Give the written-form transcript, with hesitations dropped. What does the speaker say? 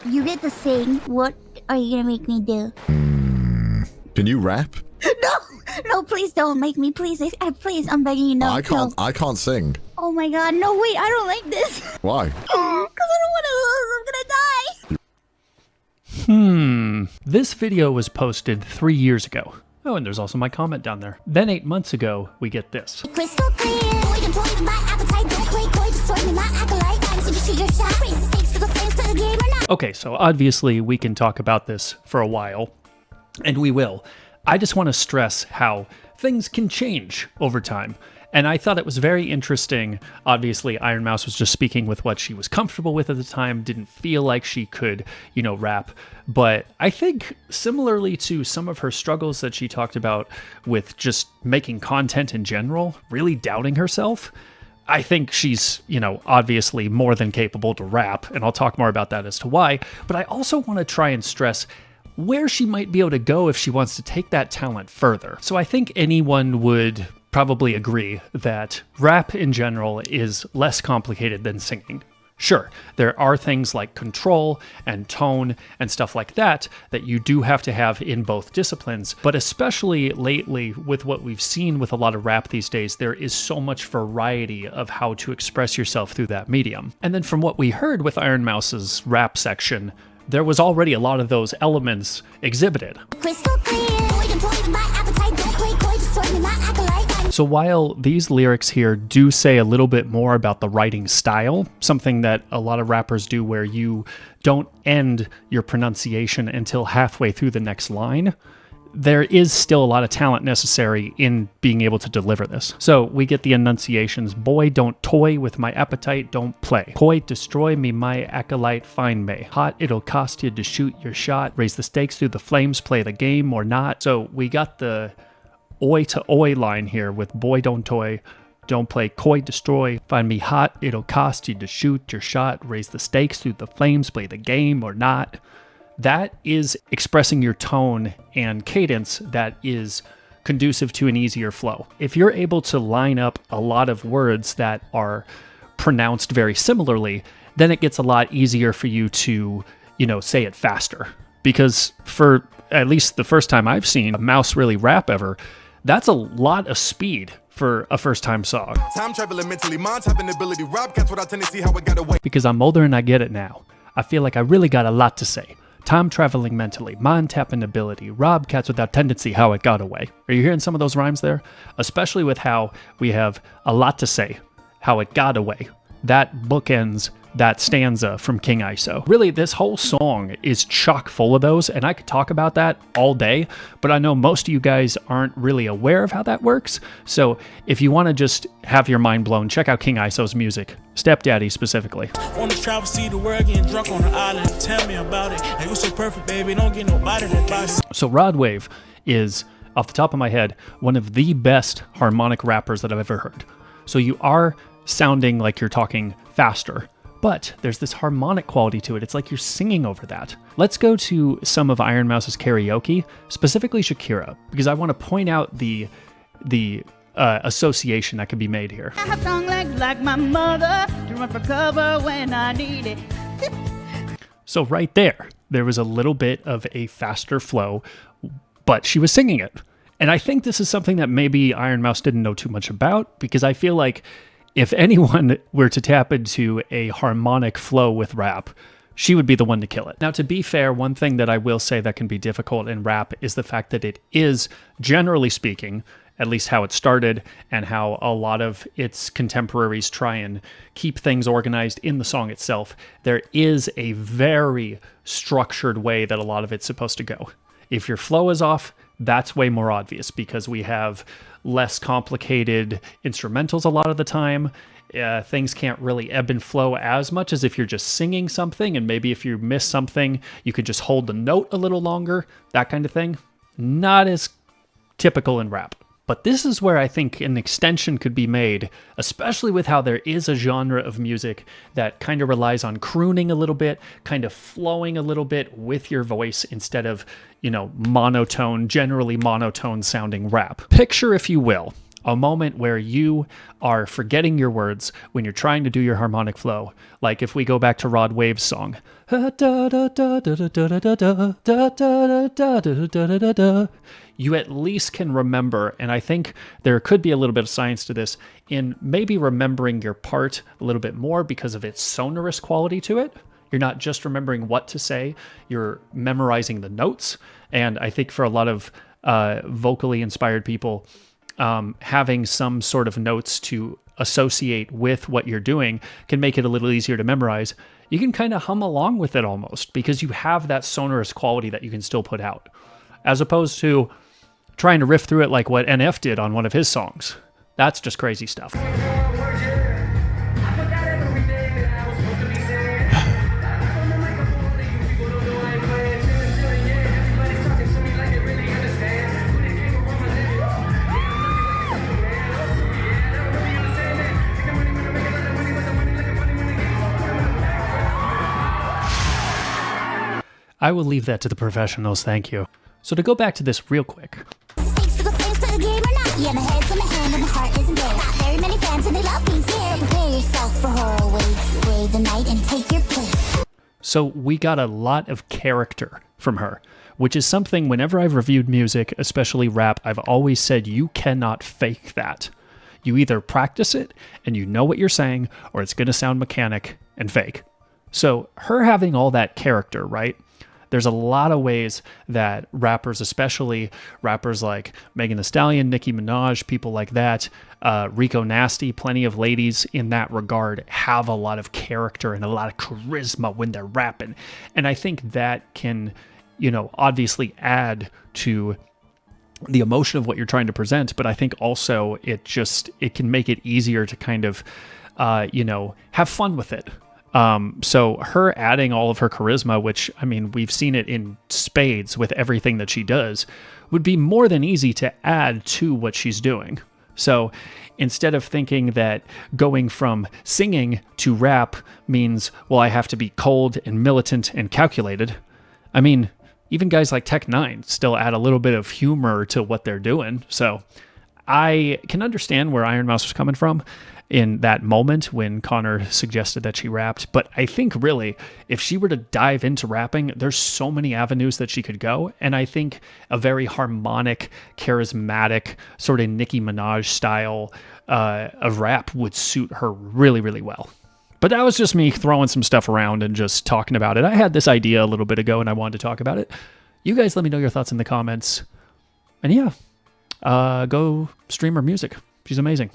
You get to sing. What are you gonna make me do? Can you rap? No, please don't make me. Please, please, I'm begging you. No, I can't. No. I can't sing. Oh my God, no, wait, I don't like this. Why? Because I don't want to lose. I'm gonna die. This video was posted 3 years ago. Oh, and there's also my comment down there. Then 8 months ago, we get this. Crystal clear. My appetite. Don't play coy. Destroy me, my acolyte. I'm to shoot your shot. Raise the stakes to the flames to the game or not. Okay, so obviously we can talk about this for a while, and we will. I just want to stress how things can change over time. And I thought it was very interesting. Obviously, Ironmouse was just speaking with what she was comfortable with at the time, didn't feel like she could, rap. But I think similarly to some of her struggles that she talked about with just making content in general, really doubting herself, I think she's, obviously more than capable to rap, and I'll talk more about that as to why. But I also want to try and stress where she might be able to go if she wants to take that talent further. So I think anyone would probably agree that rap in general is less complicated than singing. Sure, there are things like control and tone and stuff like that that you do have to have in both disciplines, but especially lately with what we've seen with a lot of rap these days, there is so much variety of how to express yourself through that medium. And then from what we heard with Ironmouse's rap section, there was already a lot of those elements exhibited. Crystal clear. My appetite. Don't play coy. Destroy me, my acolyte. So while these lyrics here do say a little bit more about the writing style, something that a lot of rappers do where you don't end your pronunciation until halfway through the next line, there is still a lot of talent necessary in being able to deliver this. So we get the enunciations: boy, don't toy with my appetite, don't play. Coy, destroy me, my acolyte, find me. Hot, it'll cost you to shoot your shot. Raise the stakes through the flames, play the game or not. So we got the oi to oi line here with boy, don't toy, don't play, coy, destroy, find me hot, it'll cost you to shoot your shot. Raise the stakes through the flames, play the game or not. That is expressing your tone and cadence that is conducive to an easier flow. If you're able to line up a lot of words that are pronounced very similarly, then it gets a lot easier for you to, say it faster. Because for at least the first time I've seen a Mouse really rap ever, that's a lot of speed for a first-time song. Time traveling mentally, mind tapping ability, rob cats without tendency, how I got away. Because I'm older and I get it now. I feel like I really got a lot to say. Time traveling mentally, mind tapping ability, rob cats without tendency, how it got away. Are you hearing some of those rhymes there? Especially with how we have a lot to say, how it got away. That bookends that stanza from King ISO. Really, this whole song is chock full of those, and I could talk about that all day, but I know most of you guys aren't really aware of how that works. So if you want to just have your mind blown, check out King ISO's music, Stepdaddy specifically. Wanna travel, see the world, getting drunk on the island. Tell me about it. Hey, you so perfect, baby. Don't get nobody that buys. So Rod Wave is, off the top of my head, one of the best harmonic rappers that I've ever heard. So you are sounding like you're talking faster, but there's this harmonic quality to it. It's like you're singing over that. Let's go to some of Ironmouse's karaoke, specifically Shakira, because I want to point out the association that can be made here. I have song like my mother to run for cover when I need it. So right there was a little bit of a faster flow, but she was singing it. And I think this is something that maybe Ironmouse didn't know too much about, because I feel like if anyone were to tap into a harmonic flow with rap, she would be the one to kill it. Now, to be fair, one thing that I will say that can be difficult in rap is the fact that it is, generally speaking, at least how it started and how a lot of its contemporaries try and keep things organized in the song itself, there is a very structured way that a lot of it's supposed to go. If your flow is off, that's way more obvious because we have less complicated instrumentals a lot of the time. Things can't really ebb and flow as much as if you're just singing something, and maybe if you miss something, you could just hold the note a little longer, that kind of thing. Not as typical in rap. But this is where I think an extension could be made, especially with how there is a genre of music that kind of relies on crooning a little bit, kind of flowing a little bit with your voice instead of, monotone, generally monotone sounding rap. Picture, if you will, A moment where you are forgetting your words when you're trying to do your harmonic flow. Like if we go back to Rod Wave's song, you at least can remember, and I think there could be a little bit of science to this, in maybe remembering your part a little bit more because of its sonorous quality to it. You're not just remembering what to say, you're memorizing the notes. And I think for a lot of vocally inspired people, having some sort of notes to associate with what you're doing can make it a little easier to memorize. You can kind of hum along with it almost because you have that sonorous quality that you can still put out, as opposed to trying to riff through it like what NF did on one of his songs. That's just crazy stuff. I will leave that to the professionals, thank you. So to go back to this real quick. Stakes to the flames, play the game or not. Yeah, my head's in my hand and my heart isn't there. Not very many fans and they love me, yeah. Prepare yourself for horror waits. Brave the night and take your place. So we got a lot of character from her, which is something whenever I've reviewed music, especially rap, I've always said you cannot fake that. You either practice it and you know what you're saying, or it's going to sound mechanic and fake. So her having all that character, right? There's a lot of ways that rappers, especially rappers like Megan Thee Stallion, Nicki Minaj, people like that, Rico Nasty, plenty of ladies in that regard have a lot of character and a lot of charisma when they're rapping. And I think that can, obviously add to the emotion of what you're trying to present. But I think also it can make it easier to kind of, have fun with it. So her adding all of her charisma, which, we've seen it in spades with everything that she does, would be more than easy to add to what she's doing. So instead of thinking that going from singing to rap means, well, I have to be cold and militant and calculated. Even guys like Tech9 still add a little bit of humor to what they're doing. So I can understand where Ironmouse was coming from in that moment when Connor suggested that she rapped. But I think really, if she were to dive into rapping, there's so many avenues that she could go. And I think a very harmonic, charismatic, sort of Nicki Minaj style of rap would suit her really, really well. But that was just me throwing some stuff around and just talking about it. I had this idea a little bit ago and I wanted to talk about it. You guys let me know your thoughts in the comments. And yeah, go stream her music. She's amazing.